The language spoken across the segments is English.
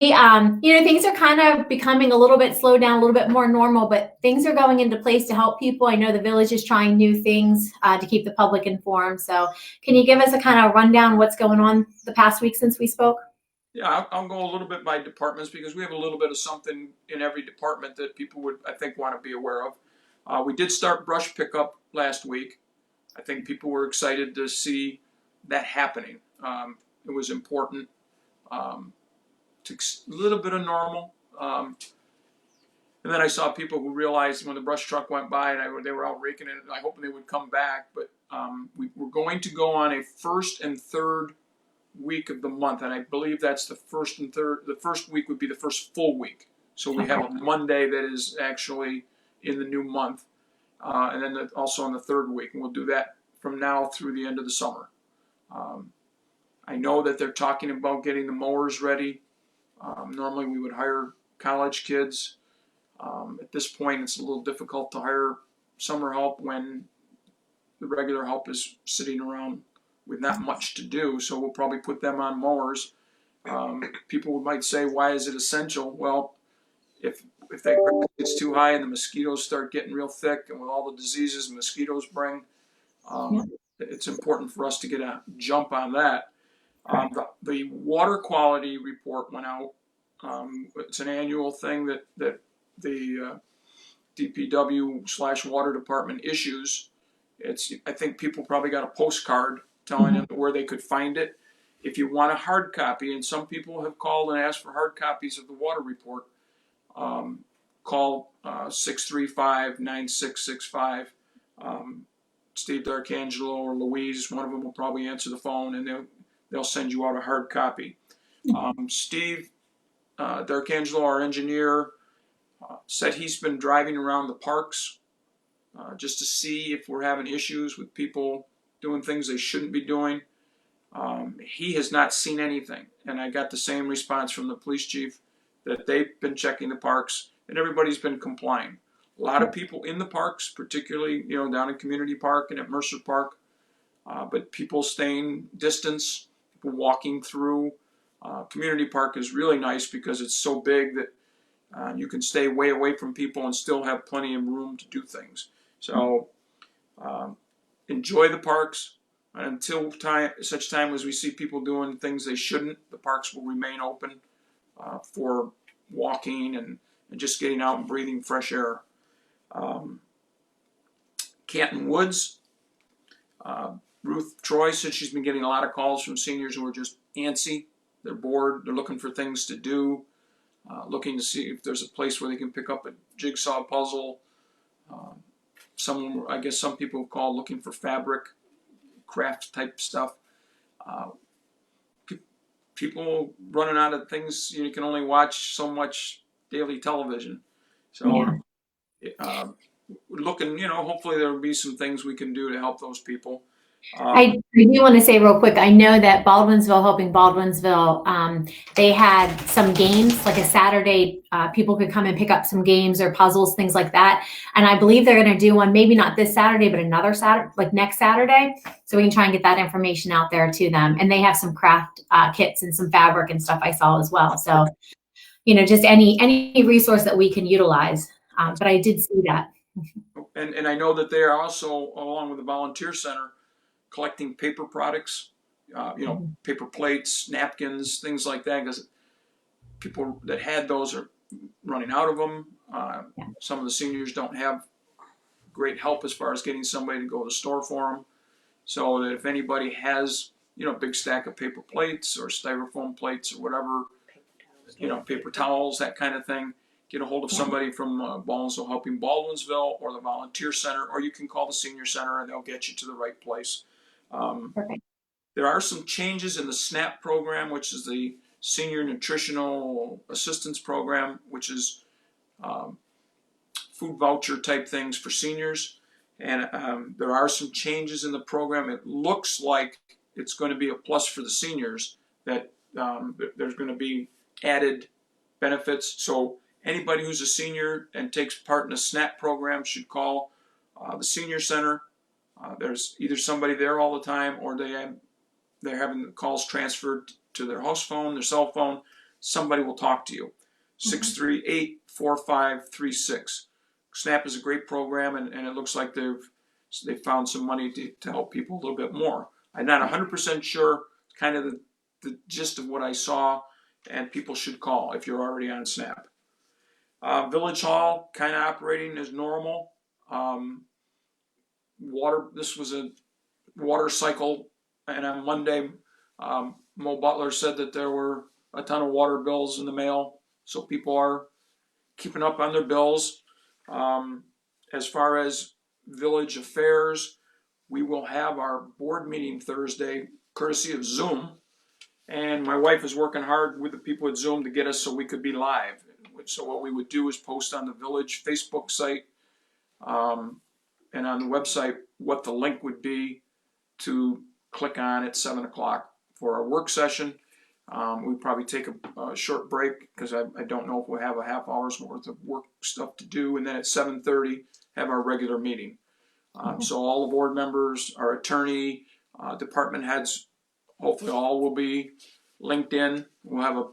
Things are kind of becoming a little bit slowed down, a little bit more normal, but things are going into place to help people. I know the village is trying new things to keep the public informed. So can you give us a kind of rundown what's going on the past week since we spoke? Yeah, I'll go a little bit by departments because we have a little bit of something in every department that people would, I think, want to be aware of. We did start brush pickup last week. I think people were excited to see that happening. It was important. Took a little bit of normal. And then I saw people who realized when the brush truck went by and they were out raking it, I hope they would come back. But we're going to go on a first and third week of the month, and I believe that's the first and third. The first week would be the first full week. So we have a Monday that is actually in the new month, and then also on the third week, and we'll do that from now through the end of the summer. I know that they're talking about getting the mowers ready. Normally we would hire college kids. At this point, it's a little difficult to hire summer help when the regular help is sitting around with not much to do. So we'll probably put them on mowers. People might say, why is it essential? Well, if that grass gets too high and the mosquitoes start getting real thick, and with all the diseases mosquitoes bring, it's important for us to get a jump on that. The water quality report went out. It's an annual thing that the DPW/water department issues. I think people probably got a postcard telling them where they could find it. If you want a hard copy, and some people have called and asked for hard copies of the water report, call 635-9665. Steve D'Arcangelo or Louise, one of them will probably answer the phone, and they'll send you out a hard copy. Steve D'Arcangelo, our engineer, said he's been driving around the parks just to see if we're having issues with people doing things they shouldn't be doing. He has not seen anything, and I got the same response from the police chief that they've been checking the parks and everybody's been complying. A lot of people in the parks, particularly down in Community Park and at Mercer Park, but people staying distance, people walking through. Community Park is really nice because it's so big that you can stay way away from people and still have plenty of room to do things. So enjoy the parks until such time as we see people doing things they shouldn't. The parks will remain open for walking and just getting out and breathing fresh air. Canton Woods, Ruth Troy said she's been getting a lot of calls from seniors who are just antsy. They're bored. They're looking for things to do, looking to see if there's a place where they can pick up a jigsaw puzzle. I guess some people have called looking for fabric, craft type stuff. People running out of things. You can only watch so much daily television. So looking, hopefully there will be some things we can do to help those people. I do want to say real quick, I know that Baldwinsville Helping Baldwinsville, they had some games, like a Saturday, people could come and pick up some games or puzzles, things like that. And I believe they're going to do one, maybe not this Saturday, but another Saturday, like next Saturday. So we can try and get that information out there to them. And they have some craft kits and some fabric and stuff I saw as well. So, just any resource that we can utilize. But I did see that. And I know that they are also, along with the volunteer center, collecting paper products, paper plates, napkins, things like that, because people that had those are running out of them. Some of the seniors don't have great help as far as getting somebody to go to the store for them. So that if anybody has, a big stack of paper plates or styrofoam plates or whatever, paper towels, that kind of thing, get a hold of somebody from Baldwinsville Helping Baldwinsville or the volunteer center, or you can call the senior center and they'll get you to the right place. There are some changes in the SNAP program, which is the Senior Nutritional Assistance Program, which is food voucher type things for seniors. And there are some changes in the program. It looks like it's going to be a plus for the seniors, that there's going to be added benefits. So anybody who's a senior and takes part in a SNAP program should call the senior center. There's either somebody there all the time, or they're having the calls transferred to their house phone, their cell phone. somebody will talk to you. 638-4536. SNAP is a great program, and it looks like they found some money to help people a little bit more. I'm not 100% sure, kind of the gist of what I saw, and people should call if you're already on SNAP. Village Hall kind of operating as normal. This was a water cycle, and on Monday, Mo Butler said that there were a ton of water bills in the mail, so people are keeping up on their bills. As far as village affairs, we will have our board meeting Thursday, courtesy of Zoom, and my wife is working hard with the people at Zoom to get us so we could be live. So what we would do is post on the village Facebook site and on the website what the link would be to click on at 7 o'clock for our work session. We'd probably take a short break because I don't know if we'll have a half hour's worth of work stuff to do, and then at 7:30 have our regular meeting. So all the board members, our attorney, department heads, hopefully all will be linked in. We'll have a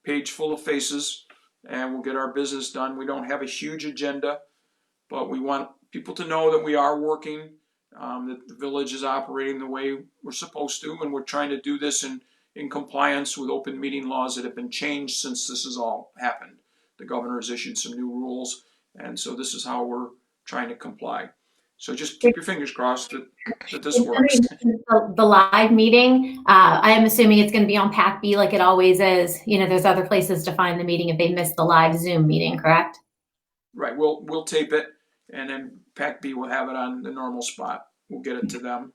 page full of faces, and we'll get our business done. We don't have a huge agenda, but we want people to know that we are working, that the village is operating the way we're supposed to, and we're trying to do this in compliance with open meeting laws that have been changed since this has all happened. The governor has issued some new rules, and so this is how we're trying to comply. So just keep your fingers crossed that this works. The live meeting, I am assuming it's going to be on PAC-B like it always is. You know, there's other places to find the meeting if they missed the live Zoom meeting, correct? Right. We'll tape it, and then PAC-B will have it on the normal spot. We'll get it to them,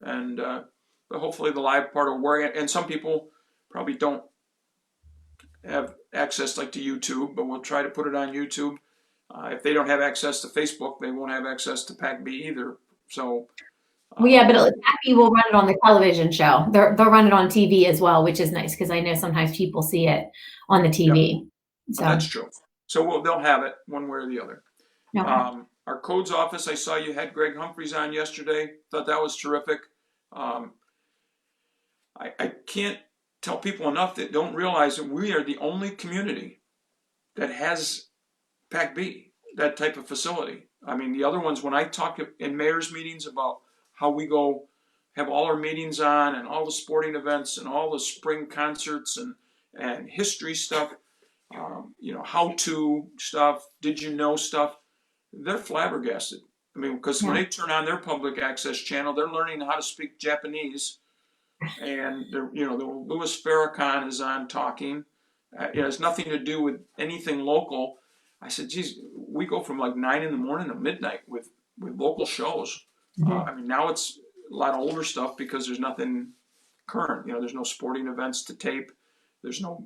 and but hopefully the live part will work. And some people probably don't have access like to YouTube, but we'll try to put it on YouTube. If they don't have access to Facebook, they won't have access to PAC-B either. So, well, yeah, but PAC-B will run it on the television show. They'll run it on TV as well, which is nice because I know sometimes people see it on the TV. Yep. So that's true. So they'll have it one way or the other. Okay. Our codes office, I saw you had Greg Humphreys on yesterday. Thought that was terrific. I can't tell people enough that don't realize that we are the only community that has PAC-B, that type of facility. I mean, the other ones, when I talk in mayor's meetings about how we go have all our meetings on and all the sporting events and all the spring concerts and history stuff, how-to stuff, did you know stuff, they're flabbergasted. I mean, because when they turn on their public access channel, they're learning how to speak Japanese, and the Louis Farrakhan is on talking. It has nothing to do with anything local. I said, geez, we go from like 9 in the morning to midnight with local shows. I mean, now it's a lot of older stuff because there's nothing current. There's no sporting events to tape. There's no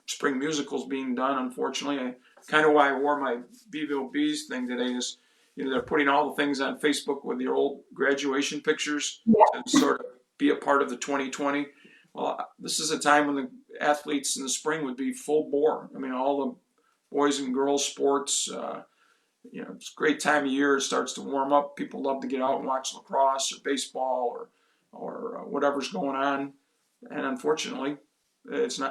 spring musicals being done, unfortunately. Kind of why I wore my Beeville Bees thing today is, they're putting all the things on Facebook with your old graduation pictures and sort of be a part of the 2020. Well, this is a time when the athletes in the spring would be full bore. I mean, all the boys and girls sports, it's a great time of year. It starts to warm up. People love to get out and watch lacrosse or baseball or whatever's going on. And unfortunately,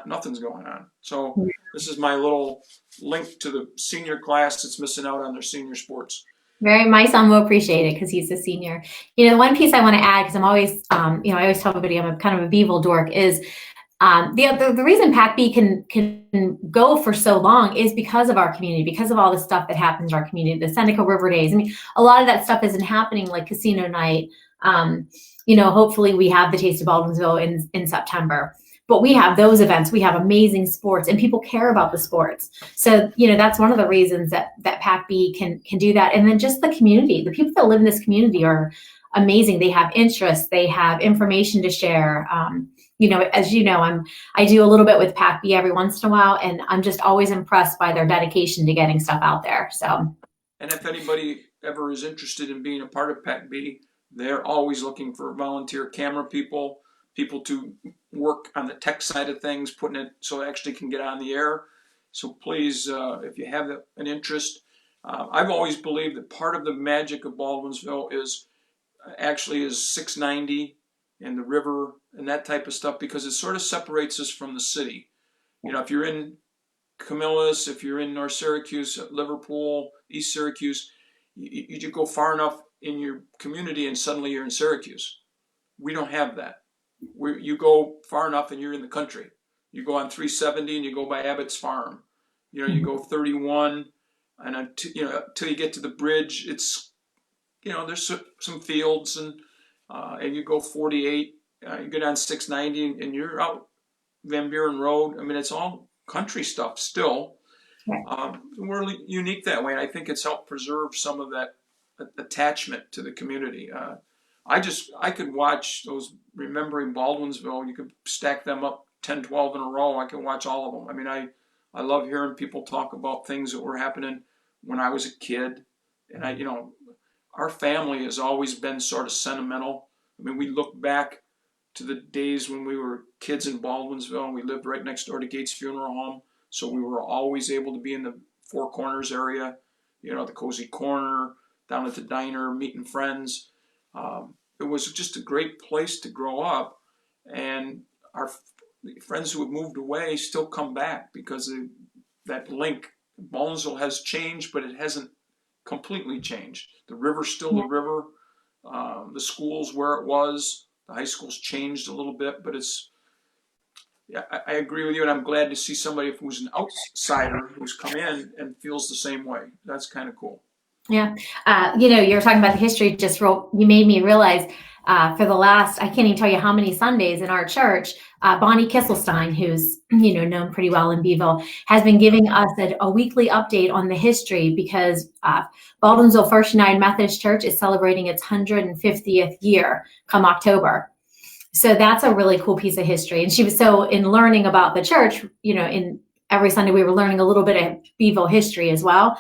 nothing's going on. So this is my little link to the senior class that's missing out on their senior sports. My son will appreciate it because he's a senior. One piece I want to add, because I'm always, I always tell everybody I'm kind of a Beeville dork, is the reason PAC-B can go for so long is because of our community, because of all the stuff that happens in our community, the Seneca River Days. I mean, a lot of that stuff isn't happening, like casino night. Hopefully we have the Taste of Baldwinsville in September. But we have those events. We have amazing sports, and people care about the sports. So, that's one of the reasons that PAC-B can do that. And then just the community, the people that live in this community are amazing. They have interests. They have information to share. As you know, I do a little bit with PAC-B every once in a while, and I'm just always impressed by their dedication to getting stuff out there. So, and if anybody ever is interested in being a part of PAC-B, they're always looking for volunteer camera people to work on the tech side of things, putting it so it actually can get on the air. So please, if you have an interest, I've always believed that part of the magic of Baldwinsville is 690 and the river and that type of stuff, because it sort of separates us from the city. You know, if you're in Camillus, if you're in North Syracuse, Liverpool, East Syracuse, you go far enough in your community and suddenly you're in Syracuse. We don't have that. You go far enough and you're in the country. You go on 370 and you go by Abbott's Farm. You know, you go 31 and until you get to the bridge, it's, you know, there's some fields and you go 48, you go down 690 and you're out Van Buren Road. I mean, it's all country stuff still. We're unique that way, and I think it's helped preserve some of that attachment to the community. I could watch those Remembering Baldwinsville. You could stack them up 10, 12 in a row. I can watch all of them. I mean, I love hearing people talk about things that were happening when I was a kid. And you know, our family has always been sort of sentimental. I mean, we look back to the days when we were kids in Baldwinsville, and we lived right next door to Gates Funeral Home. So we were always able to be in the Four Corners area, you know, the Cozy Corner, down at the diner, meeting friends. It was just a great place to grow up. And our friends who have moved away still come back because that link. Baldwinsville has changed, but it hasn't completely changed. The river's still the river. The school's where it was. The high school's changed a little bit, but yeah, I agree with you, and I'm glad to see somebody who's an outsider who's come in and feels the same way. That's kind of cool. Yeah. You know, you're talking about the history, you made me realize for the last, I can't even tell you how many Sundays in our church, Bonnie Kisselstein, who's, you know, known pretty well in Beeville, has been giving us a weekly update on the history because Baldwinsville First United Methodist Church is celebrating its 150th year come October. So that's a really cool piece of history. And she was in learning about the church, you know, in every Sunday we were learning a little bit of Beeville history as well.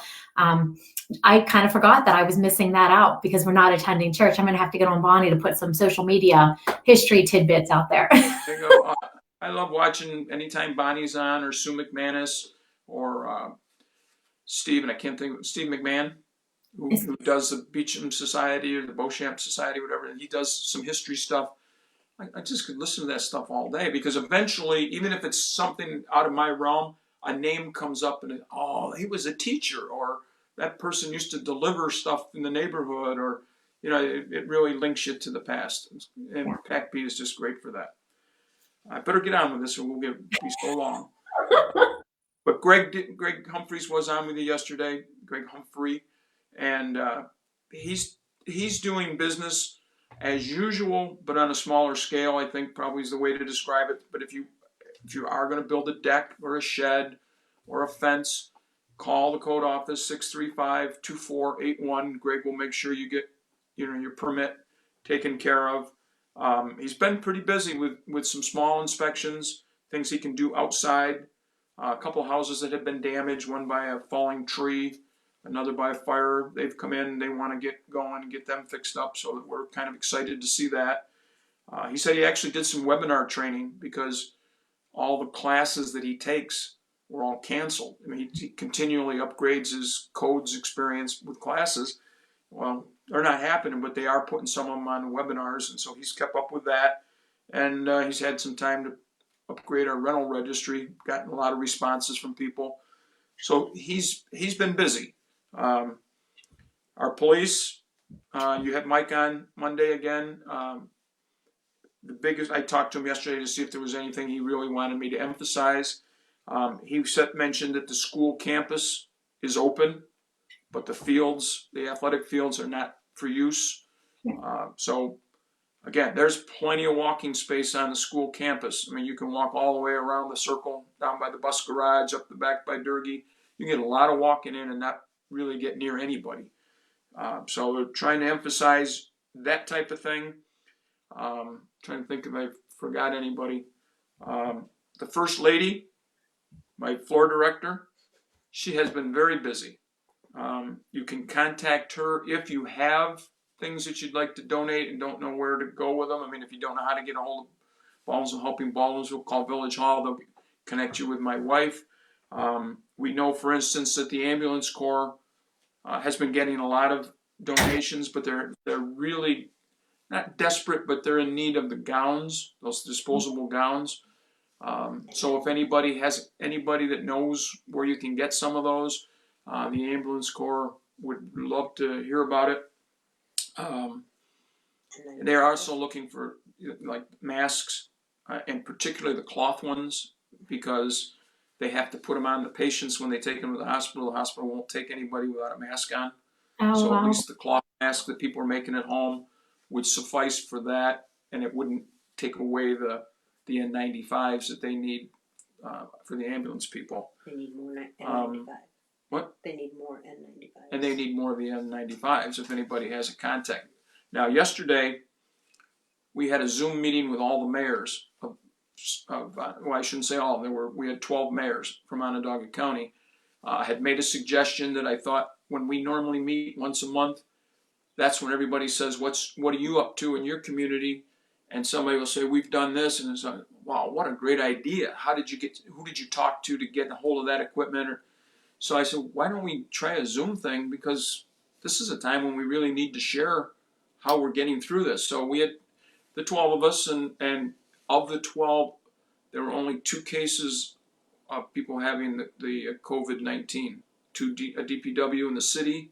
I kind of forgot that I was missing that out because we're not attending church. I'm going to have to get on Bonnie to put some social media history tidbits out there. There you go. I love watching anytime Bonnie's on, or Sue McManus, or Steve, and I can't think of Steve McMahon, who does the Beecham Society or the Beauchamp Society, whatever. And he does some history stuff. I just could listen to that stuff all day because eventually, even if it's something out of my realm, a name comes up and he was a teacher, or that person used to deliver stuff in the neighborhood, or, you know, it really links you to the past. And PACB is just great for that. I better get on with this or we'll be so long. But Greg Humphreys was on with you yesterday, Greg Humphrey, and he's doing business as usual, but on a smaller scale, I think probably is the way to describe it. But if you are going to build a deck or a shed or a fence, call the code office, 635-2481. Greg will make sure you get, you know, your permit taken care of. He's been pretty busy with some small inspections, things he can do outside. A couple houses that have been damaged, one by a falling tree, another by a fire. They've come in, they want to get going and get them fixed up, so we're kind of excited to see that. He said he actually did some webinar training because all the classes that he takes were all canceled. I mean, he continually upgrades his codes experience with classes. Well, they're not happening, but they are putting some of them on webinars, and so he's kept up with that. And he's had some time to upgrade our rental registry, gotten a lot of responses from people. So he's been busy. Our police, you had Mike on Monday again. The biggest, I talked to him yesterday to see if there was anything he really wanted me to emphasize. He mentioned that the school campus is open, but the athletic fields are not for use. So again, there's plenty of walking space on the school campus. I mean, you can walk all the way around the circle, down by the bus garage, up the back by Durgee. You get a lot of walking in and not really get near anybody. So we're trying to emphasize that type of thing. Trying to think if I forgot anybody. The First Lady, my floor director, she has been very busy. You can contact her if you have things that you'd like to donate and don't know where to go with them. I mean, if you don't know how to get a hold of Baldwinsville Helping Baldwinsville, call Village Hall. They'll connect you with my wife. We know, for instance, that the ambulance corps has been getting a lot of donations, but they're really not desperate, but they're in need of the gowns, those disposable gowns. So if anybody that knows where you can get some of those, the ambulance corps would love to hear about it. They're also looking for like masks, and particularly the cloth ones, because they have to put them on the patients when they take them to the hospital. The hospital won't take anybody without a mask on. Oh, So at wow. least the cloth mask that people are making at home would suffice for that, and it wouldn't take away the N95s that they need for the ambulance people. They need more N95. What? They need more N95s. And they need more of the N95s if anybody has a contact. Now, yesterday, we had a Zoom meeting with all the mayors of well, I shouldn't say all. We had 12 mayors from Onondaga County. I had made a suggestion that I thought when we normally meet once a month, that's when everybody says, what are you up to in your community? And somebody will say, we've done this, and it's like, wow, what a great idea. Who did you talk to get a hold of that equipment? So I said, why don't we try a Zoom thing, because this is a time when we really need to share how we're getting through this. So we had the 12 of us, and of the 12, there were only 2 cases of people having the COVID-19, a DPW in the city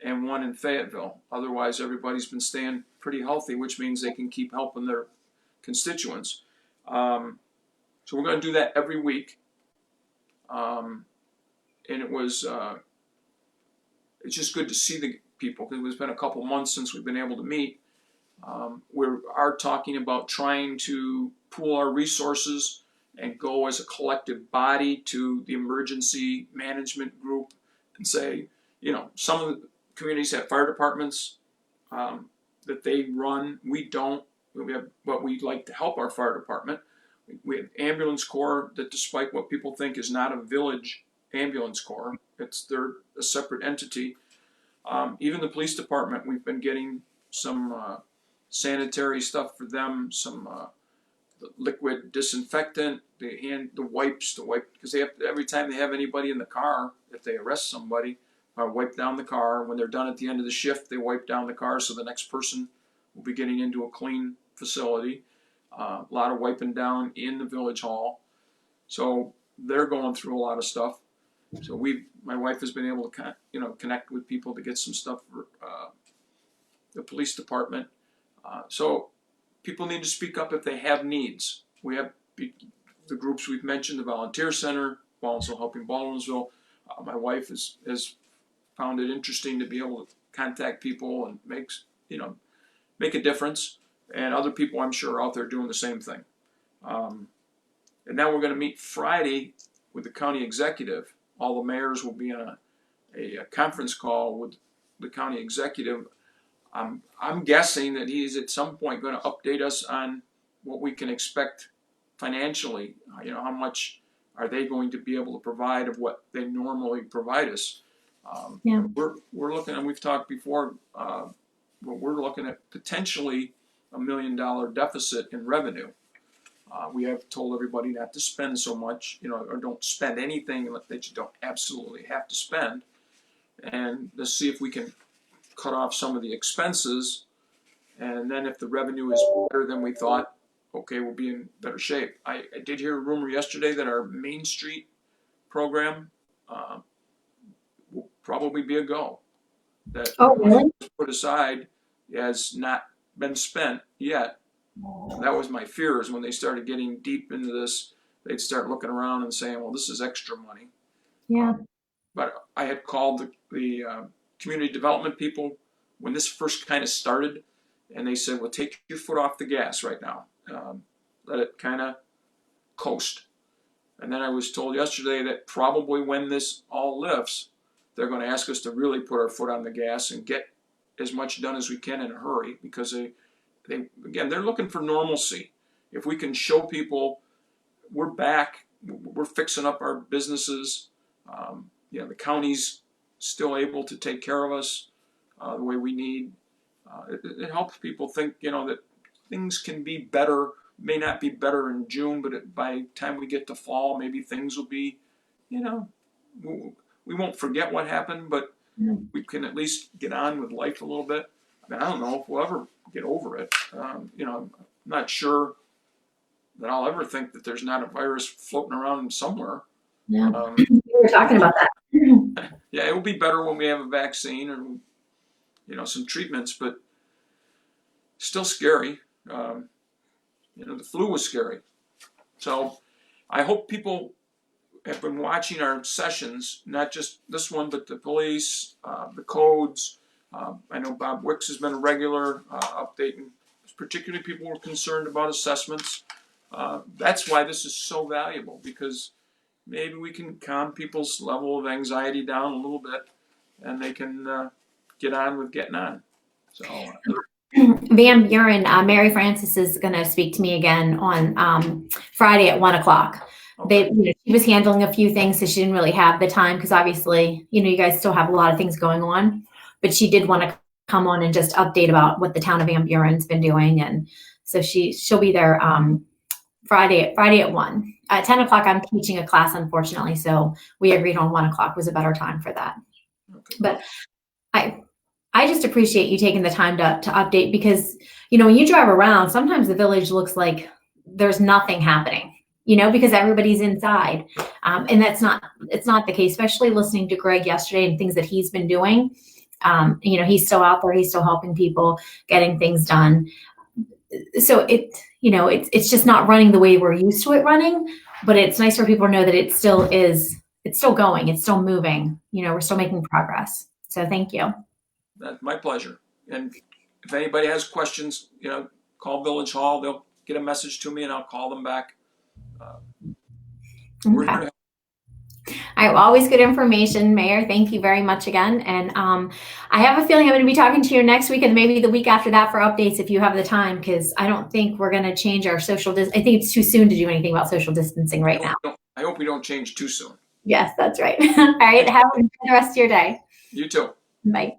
and 1 in Fayetteville. Otherwise, everybody's been staying pretty healthy, which means they can keep helping their constituents. So we're going to do that every week. And it's just good to see the people, because it's been a couple months since we've been able to meet. We are talking about trying to pool our resources and go as a collective body to the emergency management group and say, some of the communities have fire departments that they run. We don't. But we'd like to help our fire department. We have ambulance corps that, despite what people think, is not a village ambulance corps. They're a separate entity. Even the police department, we've been getting some sanitary stuff for them, some liquid disinfectant, the wipes, because they have, every time they have anybody in the car, if they arrest somebody, wipe down the car. When they're done at the end of the shift, they wipe down the car so the next person will be getting into a clean facility. A lot of wiping down in the village hall. So they're going through a lot of stuff. So my wife has been able to connect with people to get some stuff for the police department. So people need to speak up if they have needs. We have the groups we've mentioned, the Volunteer Center, Baldwinsville Helping Baldwinsville. My wife has found it interesting to be able to contact people and make a difference. And other people, I'm sure, are out there doing the same thing. And now we're going to meet Friday with the county executive. All the mayors will be on a conference call with the county executive. I'm guessing that he's at some point going to update us on what we can expect financially. How much are they going to be able to provide of what they normally provide us? We're looking, and we've talked before. We're looking at potentially $1 million deficit in revenue. We have told everybody not to spend so much, or don't spend anything that you don't absolutely have to spend, and let's see if we can cut off some of the expenses, and then if the revenue is better than we thought, okay, we'll be in better shape. I did hear a rumor yesterday that our Main Street program will probably be a go. That really? put aside has not been spent yet. That was my fear, is when they started getting deep into this, they'd start looking around and saying, well, this is extra money. Yeah. But I had called the community development people when this first kind of started, and they said, well, take your foot off the gas right now. Let it kind of coast. And then I was told yesterday that probably when this all lifts, they're going to ask us to really put our foot on the gas and get as much done as we can in a hurry, because they're looking for normalcy. If we can show people we're back, we're fixing up our businesses, the county's still able to take care of us the way we need. It helps people think, that things can be better. May not be better in June, but by the time we get to fall, maybe things will be, we won't forget what happened, but we can at least get on with life a little bit. I don't know if we'll ever get over it. You know, I'm not sure that I'll ever think that there's not a virus floating around somewhere. Yeah. We were talking about that. Yeah, it will be better when we have a vaccine or, you know, some treatments, but still scary. You know, the flu was scary. So I hope people have been watching our sessions, not just this one, but the police, the codes. I know Bob Wicks has been a regular updating. Particularly people were concerned about assessments. That's why this is so valuable, because maybe we can calm people's level of anxiety down a little bit, and they can get on with getting on. So Van Buren, Mary Francis is going to speak to me again on Friday at 1:00. okay. She was handling a few things, so she didn't really have the time, because obviously, you know, you guys still have a lot of things going on, but she did want to come on and just update about what the town of Van Buren's been doing. And so she'll be there Friday at 1. At 10:00, I'm teaching a class, unfortunately, so we agreed on 1:00 was a better time for that. Okay. But I just appreciate you taking the time to update, because, you know, when you drive around, sometimes the village looks like there's nothing happening, you know, because everybody's inside. And it's not the case, especially listening to Greg yesterday and things that he's been doing. You know, he's still out there, he's still helping people, getting things done. So it's just not running the way we're used to it running, but it's nice for people to know that it's still going, it's still moving, you know, we're still making progress. So thank you. That's my pleasure. And if anybody has questions, you know, call Village Hall. They'll get a message to me, and I'll call them back. We're here to help. All right, well, always good information, Mayor. Thank you very much again. And I have a feeling I'm going to be talking to you next week and maybe the week after that for updates if you have the time, because I don't think we're going to change our social I think it's too soon to do anything about social distancing right now. I hope we don't change too soon. Yes, that's right. All right, have a good rest of your day. You too. Bye.